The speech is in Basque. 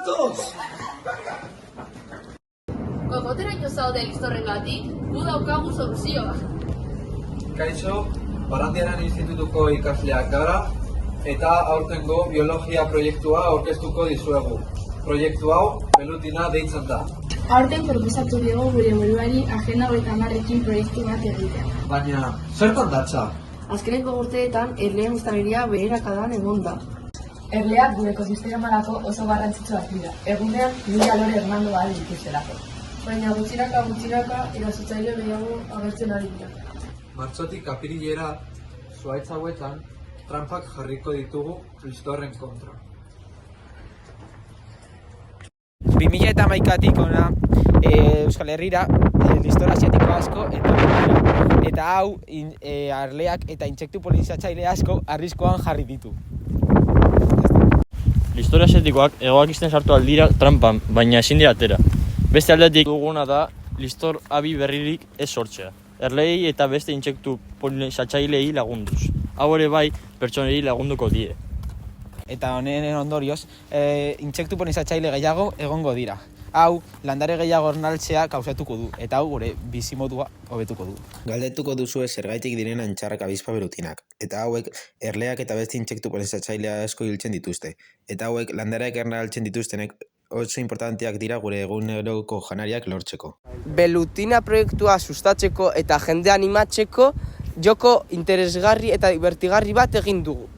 todos. Kokoteraino zaude listorrengatik, gu daukagu soluzioa. Kaixo, Barandiaran Institutuko ikasleak gara, eta aurtengo biologia proiektua aurkeztuko dizuegu. Proiektu hau, Belutina deitzen da. Aurten proposatu dugu gure buruari Agenda 30rekin proiektu bat egitea. Baina, zertan datza? Azkeneko urteetan, erleen biztanleria beherakadan egon da. Erleak gure ekosistemarako oso garrantzitsuak dira. Egunean, 1000 lore hernando ahal dituztelako. Baina gutxiraka erasotzaile gehiago agertzen ari dira. Martxotik apirilera, zuhaitz hauetan, trampak jarriko ditugu listorren kontra. 2011tik ona Euskal Herrira listor asiatiko asko eta hau arleak eta intsektu polinizatzaile asko arriskoan jarri ditu. Listor asiatikoak egoakisten sartu aldira trampan, baina ezin dira atera. Beste aldetik duguna da listor abi berririk ez sortzea. Erleei eta beste intsektu polinizatzailei lagunduz. Hau ere bai pertsonei lagunduko die. Eta honen ondorioz, intsektu polinizatzaile gehiago egongo dira. Hau, landare gehiago ernaltzea kausatuko du, eta hau gure bizimodua hobetuko du. Galdetuko duzue zergaitik diren antxarrak abizpa berutinak, eta hauek erleak eta beste intsektu polinizatzailea asko hiltzen dituzte. Eta hauek landareak ernaltzen dituztenek oso importanteak dira gure eguneroko janariak lortzeko. Belutina proiektua sustatzeko eta jende animatzeko joko interesgarri eta divertigarri bat egin dugu.